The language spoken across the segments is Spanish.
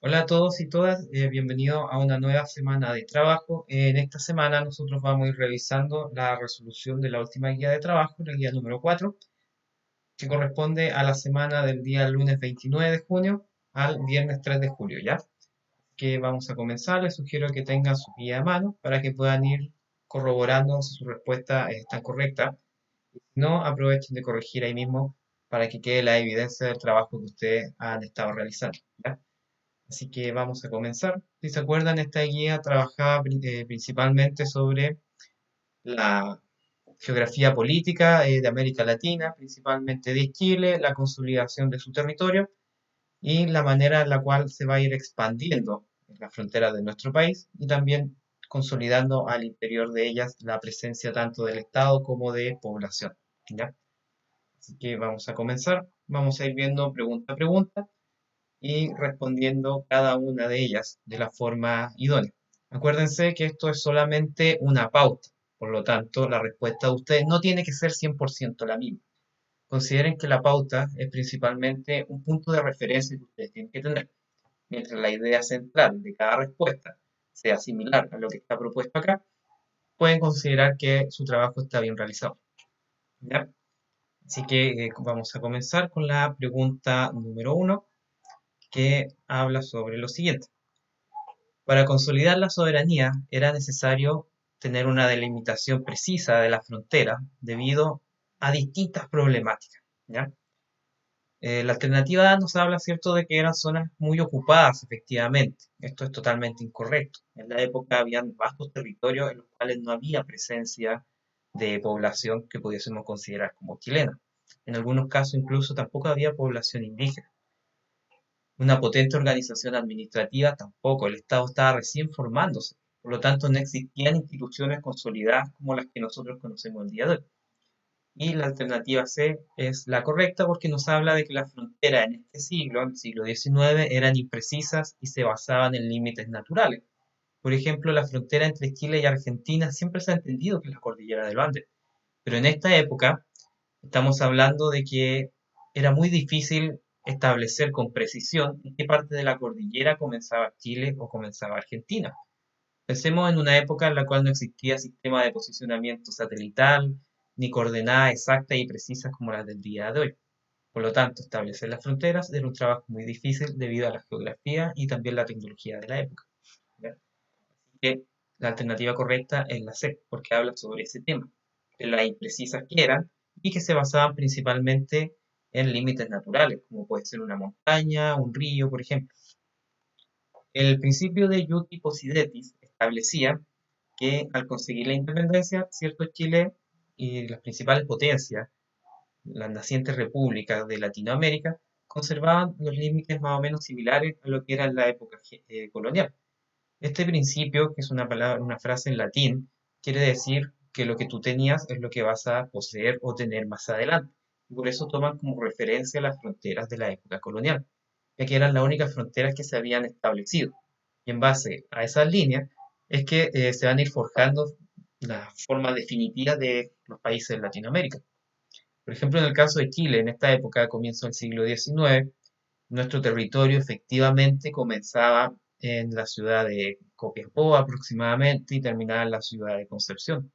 Hola a todos y todas, bienvenidos a una nueva semana de trabajo. En esta semana nosotros vamos a ir revisando la resolución de la última guía de trabajo, la guía número 4, que corresponde a la semana del día lunes 29 de junio al viernes 3 de julio, ¿ya? Que vamos a comenzar, les sugiero que tengan su guía a mano para que puedan ir corroborando si su respuesta está correcta. Si no, aprovechen de corregir ahí mismo para que quede la evidencia del trabajo que ustedes han estado realizando, ¿ya? Así que vamos a comenzar. Si se acuerdan, esta guía trabajaba principalmente sobre la geografía política de América Latina, principalmente de Chile, la consolidación de su territorio y la manera en la cual se va a ir expandiendo en la frontera de nuestro país y también consolidando al interior de ellas la presencia tanto del Estado como de población. ¿Ya? Así que vamos a comenzar. Vamos a ir viendo pregunta a pregunta y respondiendo cada una de ellas de la forma idónea. Acuérdense que esto es solamente una pauta, por lo tanto, la respuesta de ustedes no tiene que ser 100% la misma. Consideren que la pauta es principalmente un punto de referencia que ustedes tienen que tener, mientras la idea central de cada respuesta sea similar a lo que está propuesto acá, pueden considerar que su trabajo está bien realizado. ¿Ya? Así que vamos a comenzar con la pregunta número uno, que habla sobre lo siguiente. Para consolidar la soberanía era necesario tener una delimitación precisa de la frontera debido a distintas problemáticas, ¿ya? La alternativa A nos habla, ¿cierto?, de que eran zonas muy ocupadas, efectivamente. Esto es totalmente incorrecto. En la época habían vastos territorios en los cuales no había presencia de población que pudiésemos considerar como chilena. En algunos casos incluso tampoco había población indígena. Una potente organización administrativa tampoco, el Estado estaba recién formándose, por lo tanto no existían instituciones consolidadas como las que nosotros conocemos el día de hoy. Y la alternativa C es la correcta porque nos habla de que las fronteras en este siglo, en el siglo XIX, eran imprecisas y se basaban en límites naturales. Por ejemplo, la frontera entre Chile y Argentina siempre se ha entendido que es la cordillera del Andes, pero en esta época estamos hablando de que era muy difícil establecer con precisión en qué parte de la cordillera comenzaba Chile o comenzaba Argentina. Pensemos en una época en la cual no existía sistema de posicionamiento satelital, ni coordenadas exactas y precisas como las del día de hoy. Por lo tanto, establecer las fronteras era un trabajo muy difícil debido a la geografía y también la tecnología de la época. ¿Ya? Así que la alternativa correcta es la C, porque habla sobre ese tema, de las imprecisas que eran y que se basaban principalmente en límites naturales, como puede ser una montaña, un río, por ejemplo. El principio de Iuti Posidetis establecía que al conseguir la independencia, cierto Chile y las principales potencias, las nacientes repúblicas de Latinoamérica, conservaban los límites más o menos similares a lo que era en la época colonial. Este principio, que es una palabra, una frase en latín, quiere decir que lo que tú tenías es lo que vas a poseer o tener más adelante. Y por eso toman como referencia las fronteras de la época colonial, ya que eran las únicas fronteras que se habían establecido. Y en base a esas líneas es que se van a ir forjando la forma definitiva de los países de Latinoamérica. Por ejemplo, en el caso de Chile, en esta época, a comienzo del siglo XIX, nuestro territorio efectivamente comenzaba en la ciudad de Copiapó aproximadamente y terminaba en la ciudad de Concepción.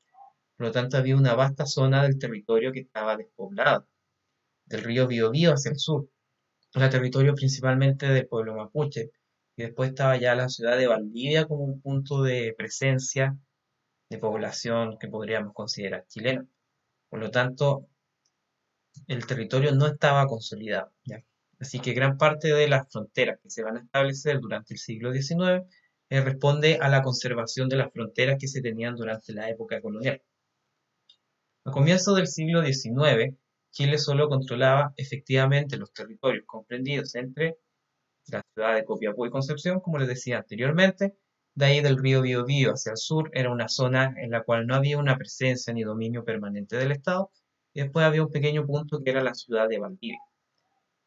Por lo tanto, había una vasta zona del territorio que estaba despoblada, del río Biobío hacia el sur. Era territorio principalmente del pueblo mapuche. Y después estaba ya la ciudad de Valdivia como un punto de presencia de población que podríamos considerar chilena. Por lo tanto, el territorio no estaba consolidado, ¿ya? Así que gran parte de las fronteras que se van a establecer durante el siglo XIX responde a la conservación de las fronteras que se tenían durante la época colonial. A comienzos del siglo XIX, Chile solo controlaba efectivamente los territorios comprendidos entre la ciudad de Copiapó y Concepción, como les decía anteriormente. De ahí del río Biobío hacia el sur era una zona en la cual no había una presencia ni dominio permanente del Estado, y después había un pequeño punto que era la ciudad de Valdivia.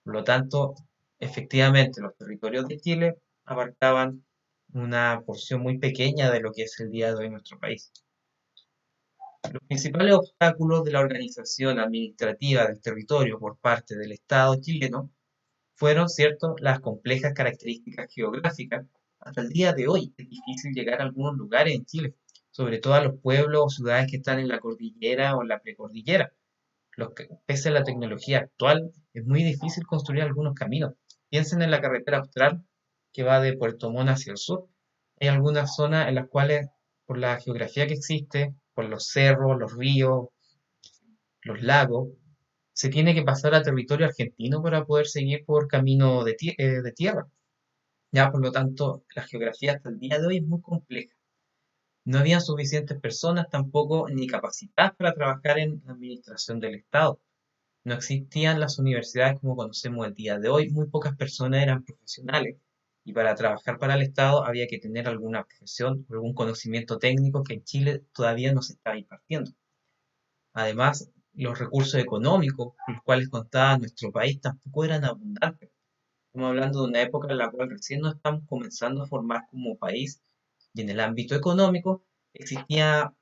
Por lo tanto, efectivamente los territorios de Chile abarcaban una porción muy pequeña de lo que es el día de hoy nuestro país. Los principales obstáculos de la organización administrativa del territorio por parte del Estado chileno fueron, ¿cierto?, las complejas características geográficas. Hasta el día de hoy es difícil llegar a algunos lugares en Chile, sobre todo a los pueblos o ciudades que están en la cordillera o en la precordillera. Pese a la tecnología actual, es muy difícil construir algunos caminos. Piensen en la carretera austral que va de Puerto Montt hacia el sur. Hay algunas zonas en las cuales, por la geografía que existe, por los cerros, los ríos, los lagos, se tiene que pasar a territorio argentino para poder seguir por camino de tierra. Ya, por lo tanto, la geografía hasta el día de hoy es muy compleja. No había suficientes personas tampoco ni capacitadas para trabajar en la administración del Estado. No existían las universidades como conocemos el día de hoy, muy pocas personas eran profesionales y para trabajar para el Estado había que tener alguna profesión o algún conocimiento técnico que en Chile todavía no se estaba impartiendo. Además, los recursos económicos con los cuales contaba nuestro país tampoco eran abundantes. Estamos hablando de una época en la cual recién nos estamos comenzando a formar como país y en el ámbito económico existía,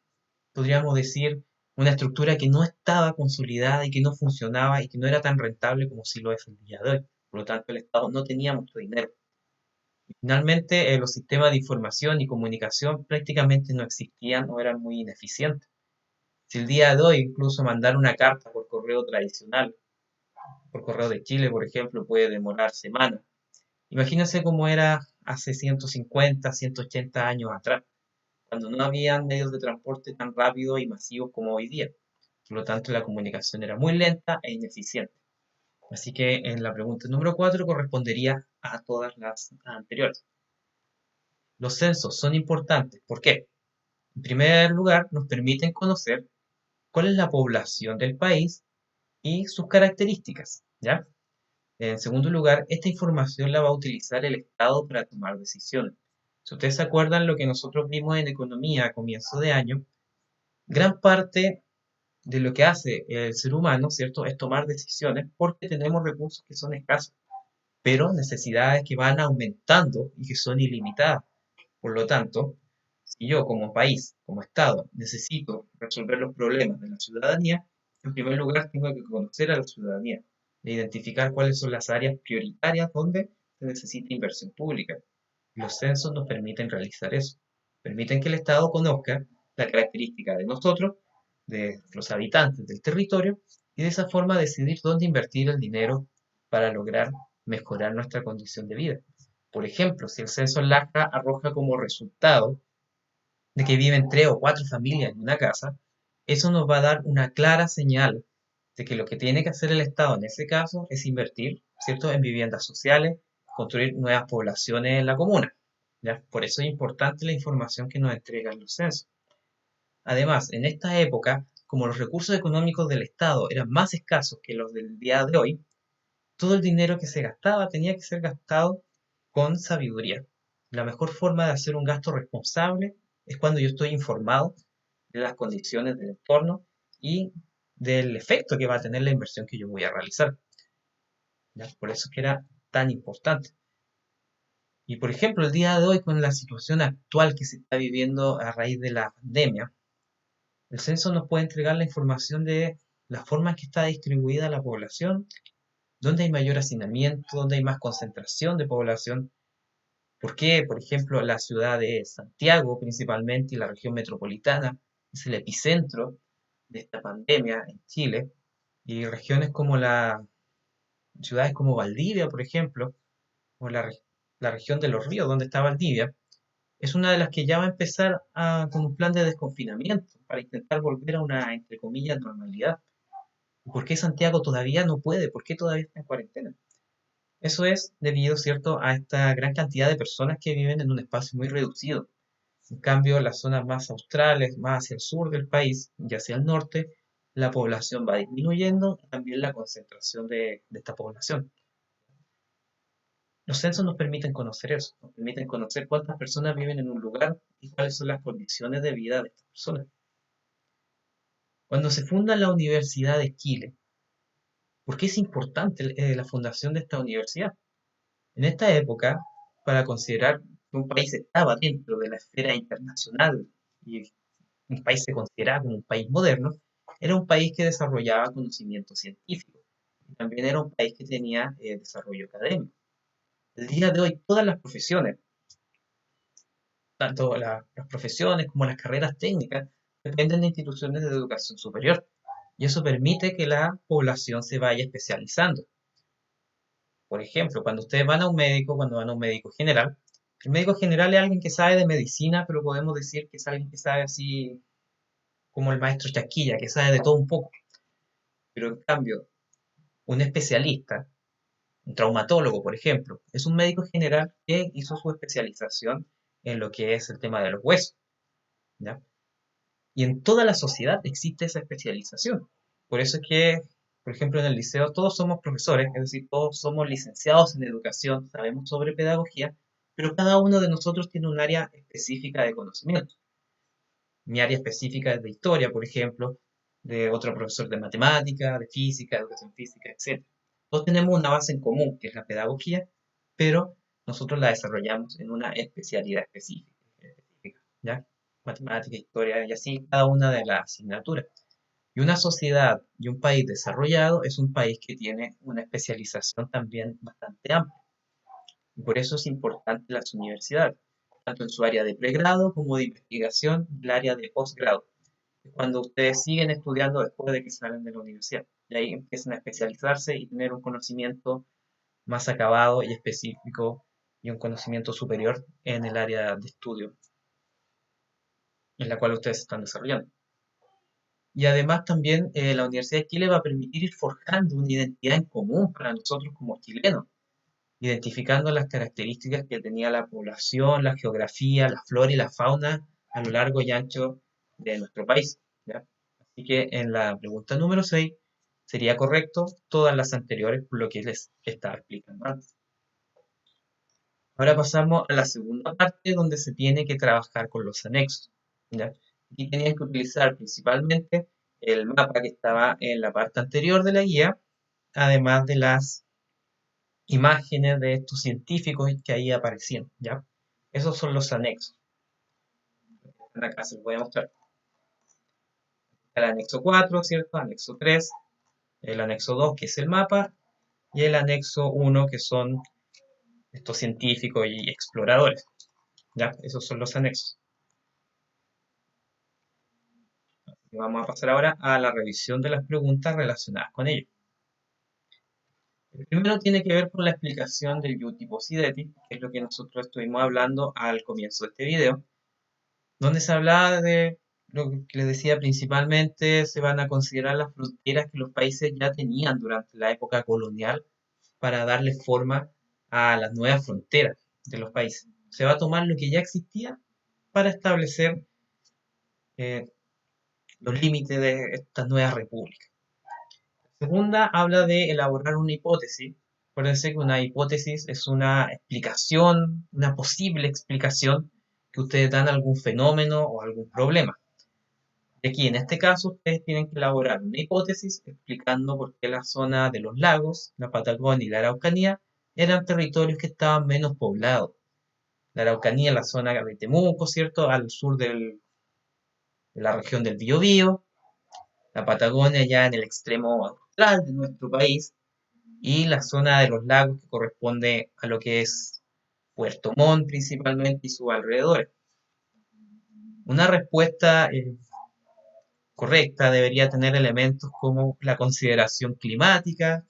podríamos decir, una estructura que no estaba consolidada y que no funcionaba y que no era tan rentable como si lo es el día de hoy. Por lo tanto, el Estado no tenía mucho dinero. Finalmente, los sistemas de información y comunicación prácticamente no existían o eran muy ineficientes. Si el día de hoy incluso mandar una carta por correo tradicional, por correo de Chile, por ejemplo, puede demorar semanas. Imagínense cómo era hace 150, 180 años atrás, cuando no habían medios de transporte tan rápidos y masivos como hoy día. Por lo tanto, la comunicación era muy lenta e ineficiente. Así que en la pregunta número 4 correspondería a todas las anteriores. Los censos son importantes. ¿Por qué? En primer lugar, nos permiten conocer cuál es la población del país y sus características, ¿ya? En segundo lugar, esta información la va a utilizar el Estado para tomar decisiones. Si ustedes se acuerdan lo que nosotros vimos en economía a comienzo de año, gran parte de lo que hace el ser humano, ¿cierto?, es tomar decisiones porque tenemos recursos que son escasos, pero necesidades que van aumentando y que son ilimitadas. Por lo tanto, si yo como país, como Estado, necesito resolver los problemas de la ciudadanía, en primer lugar tengo que conocer a la ciudadanía e identificar cuáles son las áreas prioritarias donde se necesita inversión pública. Los censos nos permiten realizar eso. Permiten que el Estado conozca la característica de nosotros, de los habitantes del territorio, y de esa forma decidir dónde invertir el dinero para lograr mejorar nuestra condición de vida. Por ejemplo, si el censo en Laja arroja como resultado de que viven 3 o 4 familias en una casa, eso nos va a dar una clara señal de que lo que tiene que hacer el Estado en ese caso es invertir, ¿cierto?, en viviendas sociales, construir nuevas poblaciones en la comuna. ¿Ya? Por eso es importante la información que nos entregan los censos. Además, en esta época, como los recursos económicos del Estado eran más escasos que los del día de hoy, todo el dinero que se gastaba tenía que ser gastado con sabiduría. La mejor forma de hacer un gasto responsable es cuando yo estoy informado de las condiciones del entorno y del efecto que va a tener la inversión que yo voy a realizar. ¿Ya? Por eso es que era tan importante. Y por ejemplo, el día de hoy, con la situación actual que se está viviendo a raíz de la pandemia, el censo nos puede entregar la información de la forma en que está distribuida la población, dónde hay mayor hacinamiento, dónde hay más concentración de población, por qué, por ejemplo, la ciudad de Santiago principalmente y la región metropolitana es el epicentro de esta pandemia en Chile, y regiones como ciudades como Valdivia, por ejemplo, o la región de Los Ríos, donde está Valdivia, es una de las que ya va a empezar con un plan de desconfinamiento para intentar volver a una, entre comillas, normalidad. ¿Por qué Santiago todavía no puede? ¿Por qué todavía está en cuarentena? Eso es debido, ¿cierto?, a esta gran cantidad de personas que viven en un espacio muy reducido. En cambio, las zonas más australes, más hacia el sur del país y hacia el norte, la población va disminuyendo y también la concentración de esta población. Los censos nos permiten conocer eso, nos permiten conocer cuántas personas viven en un lugar y cuáles son las condiciones de vida de estas personas. Cuando se funda la Universidad de Chile, ¿por qué es importante la fundación de esta universidad? En esta época, para considerar que un país estaba dentro de la esfera internacional y un país se consideraba como un país moderno, era un país que desarrollaba conocimiento científico. y también era un país que tenía desarrollo académico. El día de hoy, todas las profesiones, tanto las profesiones como las carreras técnicas, dependen de instituciones de educación superior. Y eso permite que la población se vaya especializando. Por ejemplo, cuando ustedes van a un médico, cuando van a un médico general, el médico general es alguien que sabe de medicina, pero podemos decir que es alguien que sabe así como el maestro Chasquilla, que sabe de todo un poco. Pero en cambio, un especialista, un traumatólogo, por ejemplo, es un médico general que hizo su especialización en lo que es el tema de los huesos, ¿ya? Y en toda la sociedad existe esa especialización. Por eso es que, por ejemplo, en el liceo todos somos profesores, es decir, todos somos licenciados en educación, sabemos sobre pedagogía, pero cada uno de nosotros tiene un área específica de conocimiento. Mi área específica es de historia, por ejemplo, de otro profesor de matemática, de física, educación física, etc. Todos tenemos una base en común, que es la pedagogía, pero nosotros la desarrollamos en una especialidad específica, ¿ya? Matemática, historia y así cada una de las asignaturas. Y una sociedad y un país desarrollado es un país que tiene una especialización también bastante amplia. Y por eso es importante las universidades, tanto en su área de pregrado como de investigación, y el área de posgrado. Es cuando ustedes siguen estudiando después de que salen de la universidad. Y ahí empiezan a especializarse y tener un conocimiento más acabado y específico y un conocimiento superior en el área de estudio en la cual ustedes están desarrollando. Y además también la Universidad de Chile va a permitir ir forjando una identidad en común para nosotros como chilenos, identificando las características que tenía la población, la geografía, la flora y la fauna a lo largo y ancho de nuestro país, ¿ya? Así que en la pregunta número 6 sería correcto todas las anteriores por lo que les estaba explicando antes. Ahora pasamos a la segunda parte donde se tiene que trabajar con los anexos, ¿ya? Aquí tenían que utilizar principalmente el mapa que estaba en la parte anterior de la guía, además de las imágenes de estos científicos que ahí aparecían, ¿ya? Esos son los anexos. Acá se los voy a mostrar. El anexo 4, ¿cierto? Anexo 3, el anexo 2, que es el mapa, y el anexo 1, que son estos científicos y exploradores, ¿ya? Esos son los anexos. Y vamos a pasar ahora a la revisión de las preguntas relacionadas con ello. El primero tiene que ver con la explicación del Yuti Posideti, que es lo que nosotros estuvimos hablando al comienzo de este video, donde se hablaba de lo que les decía principalmente, se van a considerar las fronteras que los países ya tenían durante la época colonial para darle forma a las nuevas fronteras de los países. Se va a tomar lo que ya existía para establecer eh, los límites de estas nuevas repúblicas. La segunda habla de elaborar una hipótesis. Acuérdense que una hipótesis es una explicación, una posible explicación que ustedes dan a algún fenómeno o algún problema. Y aquí, en este caso, ustedes tienen que elaborar una hipótesis explicando por qué la zona de los lagos, la Patagonia y la Araucanía eran territorios que estaban menos poblados. La Araucanía, la zona de Temuco, ¿cierto? Al sur de la región del Biobío, la Patagonia ya en el extremo austral de nuestro país, y la zona de los lagos que corresponde a lo que es Puerto Montt principalmente y sus alrededores. Una respuesta correcta debería tener elementos como la consideración climática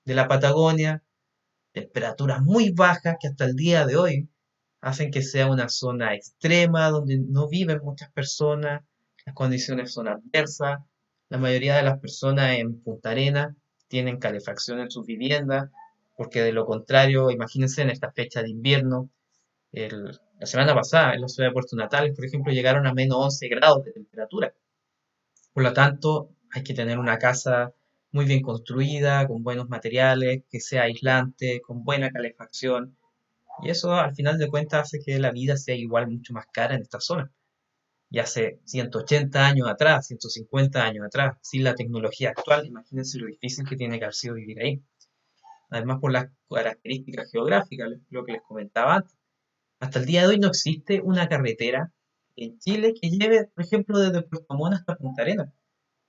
de la Patagonia, temperaturas muy bajas que hasta el día de hoy hacen que sea una zona extrema donde no viven muchas personas, las condiciones son adversas, la mayoría de las personas en Punta Arenas tienen calefacción en sus viviendas, porque de lo contrario, imagínense en esta fecha de invierno, la semana pasada en la ciudad de Puerto Natales, por ejemplo, llegaron a menos 11 grados de temperatura. Por lo tanto, hay que tener una casa muy bien construida, con buenos materiales, que sea aislante, con buena calefacción. Y eso al final de cuentas hace que la vida sea igual mucho más cara en esta zona. Y hace 180 años atrás, 150 años atrás, sin la tecnología actual, imagínense lo difícil que tiene que haber sido vivir ahí. Además por las características geográficas, lo que les comentaba antes. Hasta el día de hoy no existe una carretera en Chile que lleve, por ejemplo, desde Puerto Montt hasta Punta Arenas.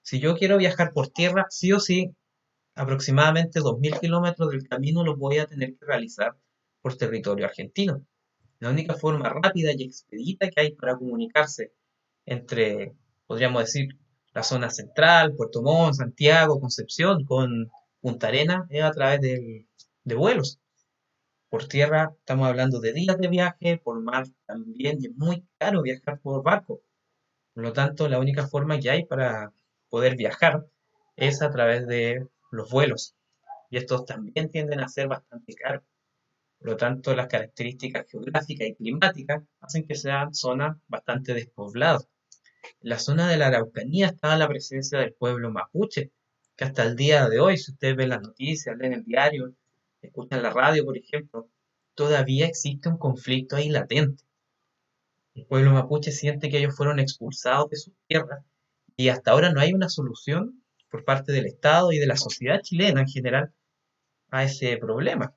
Si yo quiero viajar por tierra, sí o sí, aproximadamente 2.000 kilómetros del camino los voy a tener que realizar por territorio argentino. La única forma rápida y expedita que hay para comunicarse entre, podríamos decir, la zona central, Puerto Montt, Santiago, Concepción, con Punta Arenas, es a través de vuelos. Por tierra estamos hablando de días de viaje, por mar también, y es muy caro viajar por barco. Por lo tanto, la única forma que hay para poder viajar es a través de los vuelos. Y estos también tienden a ser bastante caros. Por lo tanto, las características geográficas y climáticas hacen que sean zonas bastante despobladas. En la zona de la Araucanía estaba la presencia del pueblo mapuche, que hasta el día de hoy, si ustedes ven las noticias, leen el diario, escuchan la radio, por ejemplo, todavía existe un conflicto ahí latente. El pueblo mapuche siente que ellos fueron expulsados de sus tierras y hasta ahora no hay una solución por parte del Estado y de la sociedad chilena en general a ese problema.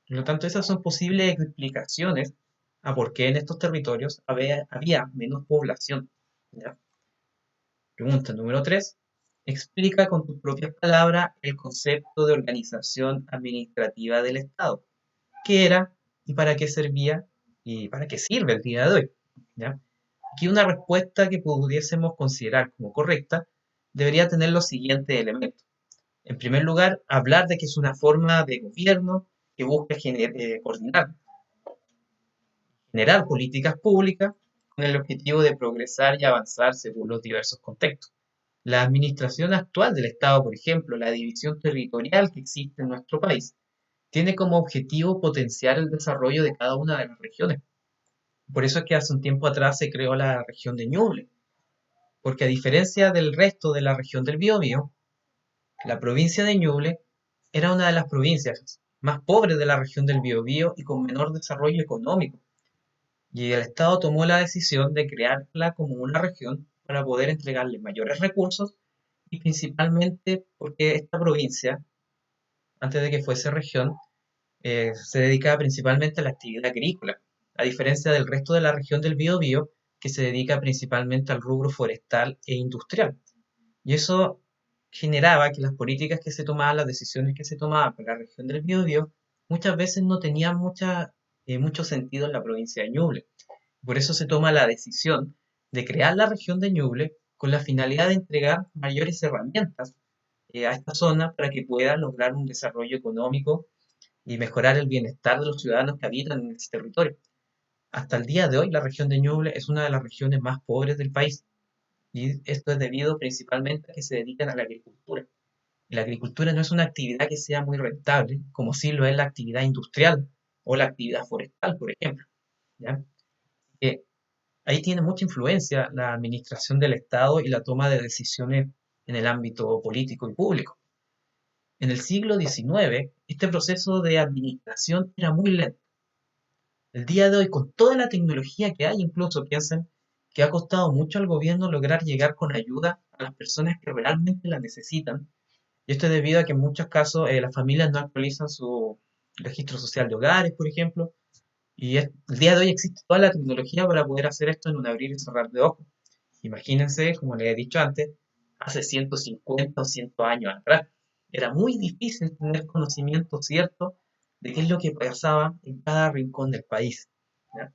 Por lo tanto, esas son posibles explicaciones a por qué en estos territorios había menos población. ¿Ya? Pregunta número 3. Explica con tus propias palabras el concepto de organización administrativa del Estado. ¿Qué era y para qué servía y para qué sirve el día de hoy? ¿Ya? Aquí una respuesta que pudiésemos considerar como correcta debería tener los siguientes elementos. En primer lugar, hablar de que es una forma de gobierno que busca generar políticas públicas con el objetivo de progresar y avanzar según los diversos contextos. La administración actual del Estado, por ejemplo, la división territorial que existe en nuestro país, tiene como objetivo potenciar el desarrollo de cada una de las regiones. Por eso es que hace un tiempo atrás se creó la región de Ñuble, porque a diferencia del resto de la región del Biobío, la provincia de Ñuble era una de las provincias más pobres de la región del Biobío y con menor desarrollo económico. Y el Estado tomó la decisión de crearla como una región para poder entregarle mayores recursos y principalmente porque esta provincia, antes de que fuese región, se dedicaba principalmente a la actividad agrícola, a diferencia del resto de la región del Biobío, que se dedica principalmente al rubro forestal e industrial. Y eso generaba que las políticas que se tomaban, las decisiones que se tomaban para la región del Biobío, muchas veces no tenían mucho sentido en la provincia de Ñuble. Por eso se toma la decisión de crear la región de Ñuble con la finalidad de entregar mayores herramientas a esta zona para que pueda lograr un desarrollo económico y mejorar el bienestar de los ciudadanos que habitan en ese territorio. Hasta el día de hoy, la región de Ñuble es una de las regiones más pobres del país y esto es debido principalmente a que se dedican a la agricultura. La agricultura no es una actividad que sea muy rentable, como sí lo es la actividad industrial o la actividad forestal, por ejemplo. ¿Ya? Que ahí tiene mucha influencia la administración del Estado y la toma de decisiones en el ámbito político y público. En el siglo XIX, este proceso de administración era muy lento. El día de hoy, con toda la tecnología que hay, incluso piensen que ha costado mucho al gobierno lograr llegar con ayuda a las personas que realmente la necesitan. Y esto es debido a que en muchos casos las familias no actualizan su registro social de hogares, por ejemplo. El día de hoy existe toda la tecnología para poder hacer esto en un abrir y cerrar de ojos. Imagínense, como les he dicho antes, hace 150 o 100 años atrás. Era muy difícil tener conocimiento cierto de qué es lo que pasaba en cada rincón del país. ¿Ya?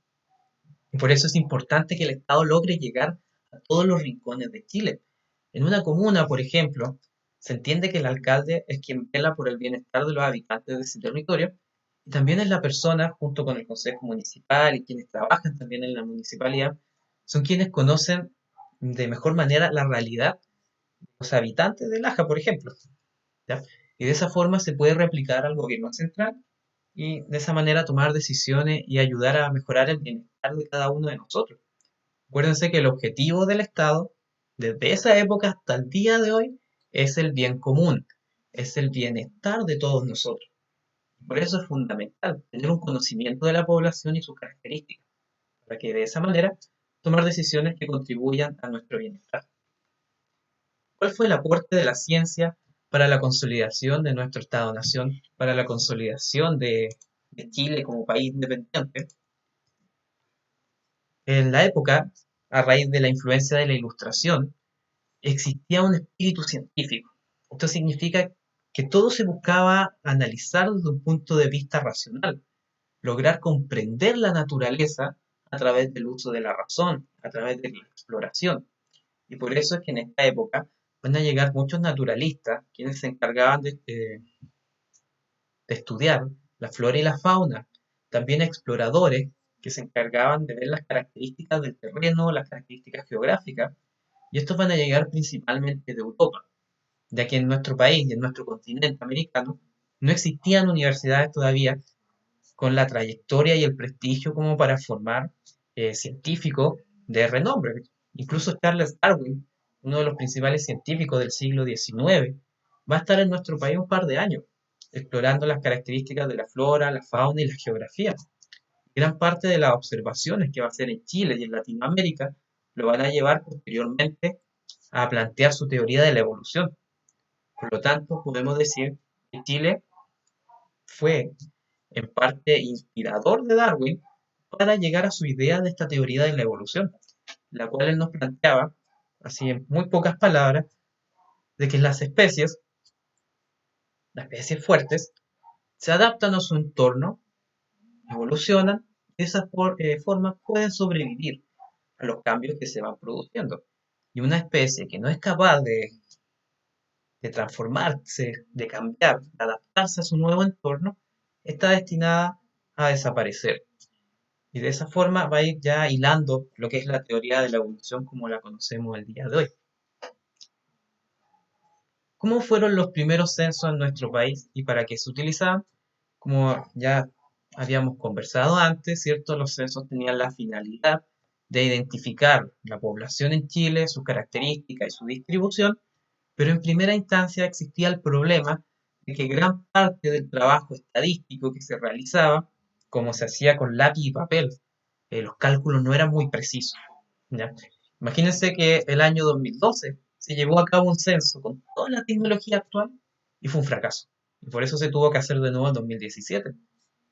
Y por eso es importante que el Estado logre llegar a todos los rincones de Chile. En una comuna, por ejemplo, se entiende que el alcalde es quien vela por el bienestar de los habitantes de ese territorio y también es la persona, junto con el consejo municipal y quienes trabajan también en la municipalidad, son quienes conocen de mejor manera la realidad de los habitantes de Laja, por ejemplo. ¿Ya? Y de esa forma se puede replicar al gobierno central y de esa manera tomar decisiones y ayudar a mejorar el bienestar de cada uno de nosotros. Acuérdense que el objetivo del Estado, desde esa época hasta el día de hoy, es el bien común, es el bienestar de todos nosotros. Por eso es fundamental tener un conocimiento de la población y sus características, para que de esa manera tomar decisiones que contribuyan a nuestro bienestar. ¿Cuál fue el aporte de la ciencia para la consolidación de nuestro Estado-Nación, para la consolidación de Chile como país independiente? En la época, a raíz de la influencia de la Ilustración, existía un espíritu científico. Esto significa que todo se buscaba analizar desde un punto de vista racional, lograr comprender la naturaleza a través del uso de la razón, a través de la exploración. Y por eso es que en esta época van a llegar muchos naturalistas, quienes se encargaban de estudiar la flora y la fauna, también exploradores que se encargaban de ver las características del terreno, las características geográficas, y estos van a llegar principalmente de Europa, ya que en nuestro país y en nuestro continente americano no existían universidades todavía con la trayectoria y el prestigio como para formar científicos de renombre. Incluso Charles Darwin, uno de los principales científicos del siglo XIX, va a estar en nuestro país un par de años, explorando las características de la flora, la fauna y la geografía. Gran parte de las observaciones que va a hacer en Chile y en Latinoamérica lo van a llevar posteriormente a plantear su teoría de la evolución. Por lo tanto, podemos decir que Chile fue en parte inspirador de Darwin para llegar a su idea de esta teoría de la evolución, la cual él nos planteaba, así en muy pocas palabras, de que las especies fuertes, se adaptan a su entorno, evolucionan, de esa forma pueden sobrevivir a los cambios que se van produciendo. Y una especie que no es capaz de transformarse, de cambiar, de adaptarse a su nuevo entorno, está destinada a desaparecer. Y de esa forma va a ir ya hilando lo que es la teoría de la evolución como la conocemos el día de hoy. ¿Cómo fueron los primeros censos en nuestro país y para qué se utilizaban? Como ya habíamos conversado antes, ¿cierto? Los censos tenían la finalidad de identificar la población en Chile, sus características y su distribución, pero en primera instancia existía el problema de que gran parte del trabajo estadístico que se realizaba, como se hacía con lápiz y papel, los cálculos no eran muy precisos. ¿Ya? Imagínense que el año 2012 se llevó a cabo un censo con toda la tecnología actual y fue un fracaso. Y por eso se tuvo que hacer de nuevo en 2017.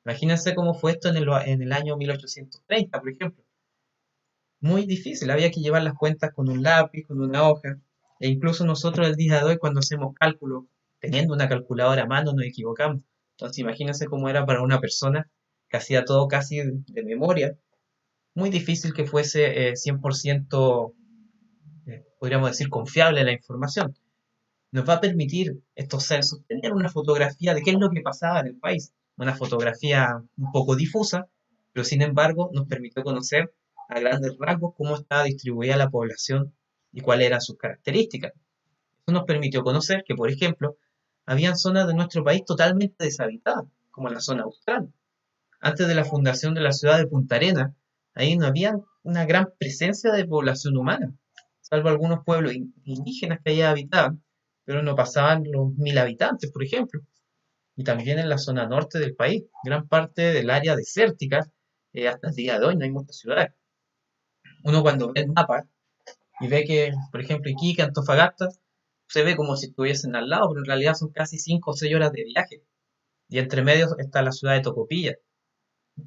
Imagínense cómo fue esto en el año 1830, por ejemplo. Muy difícil, había que llevar las cuentas con un lápiz, con una hoja, e incluso nosotros el día de hoy cuando hacemos cálculos, teniendo una calculadora a mano, nos equivocamos. Entonces imagínense cómo era para una persona que hacía todo casi de memoria, muy difícil que fuese 100%, podríamos decir, confiable la información. Nos va a permitir estos censos tener una fotografía de qué es lo que pasaba en el país. Una fotografía un poco difusa, pero sin embargo nos permitió conocer a grandes rasgos cómo estaba distribuida la población y cuáles eran sus características. Eso nos permitió conocer que, por ejemplo, habían zonas de nuestro país totalmente deshabitadas, como la zona austral. Antes de la fundación de la ciudad de Punta Arenas, ahí no había una gran presencia de población humana, salvo algunos pueblos indígenas que allá habitaban, pero no pasaban los 1000 habitantes, por ejemplo. Y también en la zona norte del país, gran parte del área desértica, hasta el día de hoy no hay muchas ciudades. Uno cuando ve el mapa y ve que, por ejemplo, Iquique, Antofagasta, se ve como si estuviesen al lado, pero en realidad son casi 5 o 6 horas de viaje. Y entre medio está la ciudad de Tocopilla.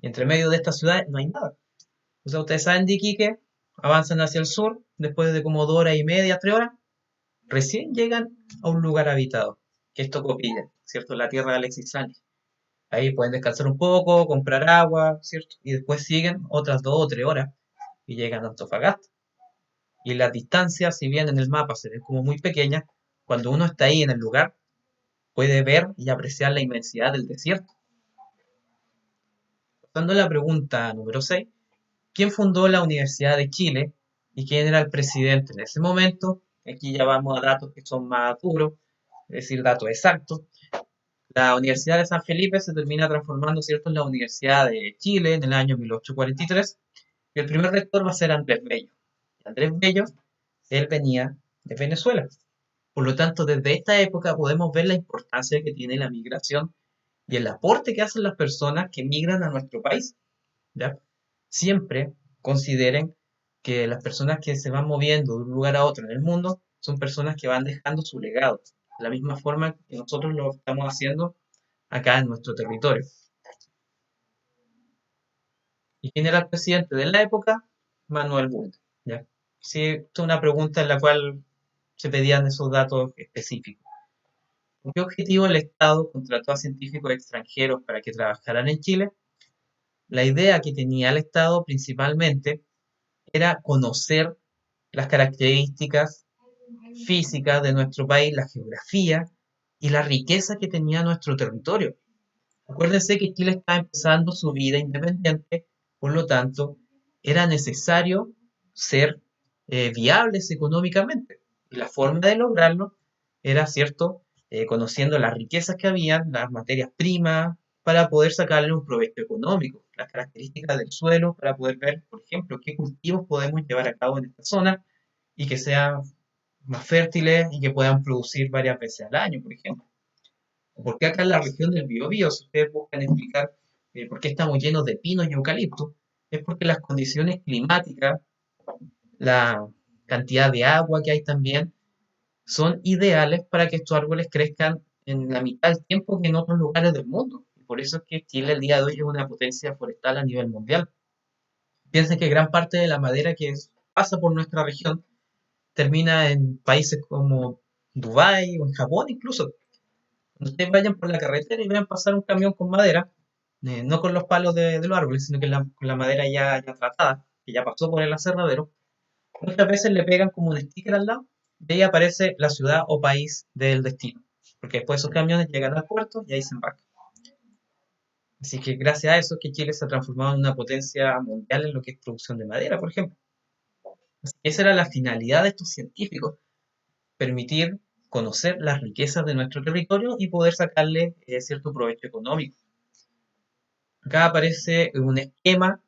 Y entre medio de esta ciudad no hay nada. O sea, ustedes saben de Iquique, avanzan hacia el sur, después de como 2 horas y media, 3 horas, recién llegan a un lugar habitado, que es Tocopilla, ¿cierto? La tierra de Alexis Sánchez. Ahí pueden descansar un poco, comprar agua, ¿cierto? Y después siguen otras 2 o 3 horas y llegan a Antofagasta. Y las distancias, si bien en el mapa se ven como muy pequeñas, cuando uno está ahí en el lugar, puede ver y apreciar la inmensidad del desierto. Pasando a la pregunta número 6, ¿quién fundó la Universidad de Chile y quién era el presidente en ese momento? Aquí ya vamos a datos que son más duros, es decir, datos exactos. La Universidad de San Felipe se termina transformando, ¿cierto?, en la Universidad de Chile en el año 1843 y el primer rector va a ser Andrés Bello. Andrés Bello, él venía de Venezuela. Por lo tanto, desde esta época podemos ver la importancia que tiene la migración y el aporte que hacen las personas que migran a nuestro país. ¿Ya? Siempre consideren que las personas que se van moviendo de un lugar a otro en el mundo son personas que van dejando su legado, de la misma forma que nosotros lo estamos haciendo acá en nuestro territorio. ¿Y quién era el presidente de la época? Manuel Bulnes. ¿Ya? Sí, esta es una pregunta en la cual se pedían esos datos específicos. ¿Con qué objetivo el Estado contrató a científicos extranjeros para que trabajaran en Chile? La idea que tenía el Estado principalmente era conocer las características físicas de nuestro país, la geografía y la riqueza que tenía nuestro territorio. Acuérdense que Chile estaba empezando su vida independiente, por lo tanto, era necesario ser viables económicamente. Y la forma de lograrlo era, cierto, conociendo las riquezas que habían, las materias primas, para poder sacarle un provecho económico, las características del suelo, para poder ver, por ejemplo, qué cultivos podemos llevar a cabo en esta zona y que sean más fértiles y que puedan producir varias veces al año, por ejemplo. ¿Por qué acá en la región del Biobío, si ustedes buscan explicar por qué estamos llenos de pinos y eucaliptos? Es porque las condiciones climáticas, la cantidad de agua que hay también, son ideales para que estos árboles crezcan en la mitad del tiempo que en otros lugares del mundo. Y por eso es que Chile el día de hoy es una potencia forestal a nivel mundial. Piensen que gran parte de la madera pasa por nuestra región termina en países como Dubái o en Japón incluso. Cuando ustedes vayan por la carretera y vean pasar un camión con madera, no con los palos de los árboles, sino que con la madera ya tratada, que ya pasó por el aserradero, muchas veces le pegan como un sticker al lado y ahí aparece la ciudad o país del destino. Porque después esos camiones llegan al puerto y ahí se embarcan. Así que gracias a eso es que Chile se ha transformado en una potencia mundial en lo que es producción de madera, por ejemplo. Así que esa era la finalidad de estos científicos, permitir conocer las riquezas de nuestro territorio y poder sacarle cierto provecho económico. Acá aparece un esquema,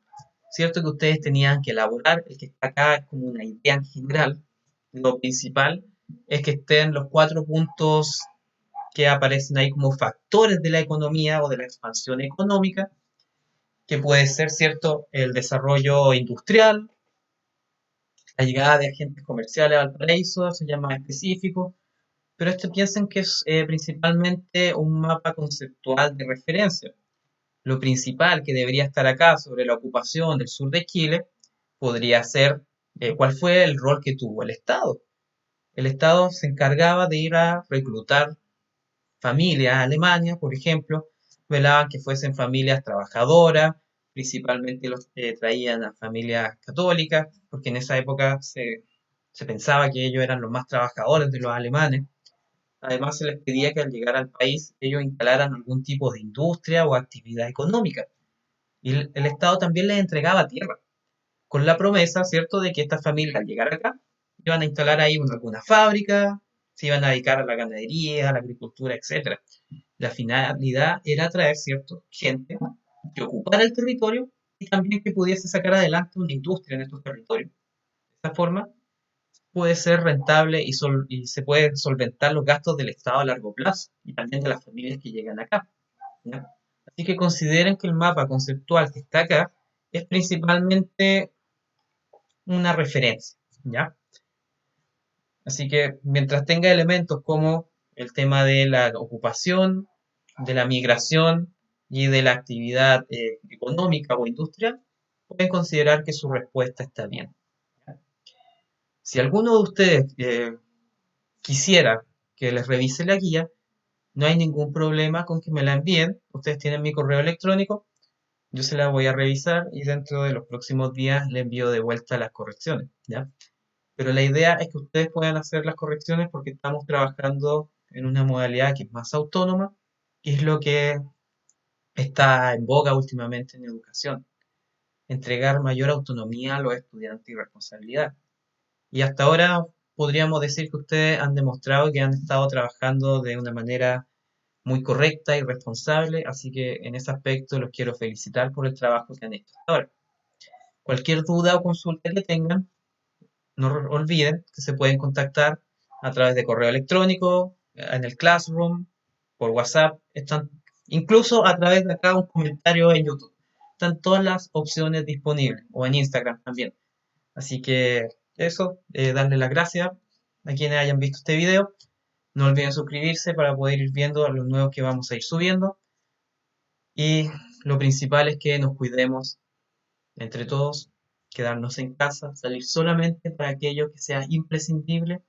¿cierto? Que ustedes tenían que elaborar. El que está acá es como una idea en general. Lo principal es que estén los 4 puntos que aparecen ahí como factores de la economía o de la expansión económica, que puede ser, ¿cierto? El desarrollo industrial, la llegada de agentes comerciales al paraíso, eso ya más específico, pero esto piensen que es principalmente un mapa conceptual de referencia. Lo principal que debería estar acá sobre la ocupación del sur de Chile podría ser cuál fue el rol que tuvo el Estado. El Estado se encargaba de ir a reclutar familias a Alemania, por ejemplo, velaban que fuesen familias trabajadoras, principalmente los traían a familias católicas, porque en esa época se pensaba que ellos eran los más trabajadores de los alemanes. Además, se les pedía que al llegar al país ellos instalaran algún tipo de industria o actividad económica. Y el Estado también les entregaba tierra, con la promesa, ¿cierto?, de que estas familias al llegar acá iban a instalar ahí alguna fábrica, se iban a dedicar a la ganadería, a la agricultura, etcétera. La finalidad era traer, ¿cierto?, gente que ocupara el territorio y también que pudiese sacar adelante una industria en estos territorios. De esta forma, puede ser rentable y se pueden solventar los gastos del Estado a largo plazo y también de las familias que llegan acá, ¿ya? Así que consideren que el mapa conceptual que está acá es principalmente una referencia, ¿ya? Así que mientras tenga elementos como el tema de la ocupación, de la migración y de la actividad económica o industrial, pueden considerar que su respuesta está bien. Si alguno de ustedes quisiera que les revise la guía, no hay ningún problema con que me la envíen. Ustedes tienen mi correo electrónico, yo se la voy a revisar y dentro de los próximos días le envío de vuelta las correcciones, ¿ya? Pero la idea es que ustedes puedan hacer las correcciones porque estamos trabajando en una modalidad que es más autónoma y es lo que está en boga últimamente en educación. Entregar mayor autonomía a los estudiantes y responsabilidad. Y hasta ahora podríamos decir que ustedes han demostrado que han estado trabajando de una manera muy correcta y responsable, así que en ese aspecto los quiero felicitar por el trabajo que han hecho hasta ahora. Cualquier duda o consulta que tengan, no olviden que se pueden contactar a través de correo electrónico, en el Classroom, por WhatsApp, están incluso a través de acá un comentario en YouTube. Están todas las opciones disponibles, o en Instagram también. Así que eso, darle las gracias a quienes hayan visto este video. No olviden suscribirse para poder ir viendo los nuevos que vamos a ir subiendo. Y lo principal es que nos cuidemos entre todos, quedarnos en casa, salir solamente para aquello que sea imprescindible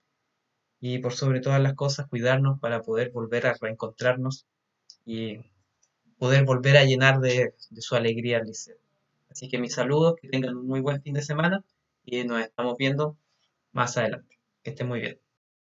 y por sobre todas las cosas cuidarnos para poder volver a reencontrarnos y poder volver a llenar de su alegría al liceo. Así que mis saludos, que tengan un muy buen fin de semana y nos estamos viendo más adelante. Que estén muy bien.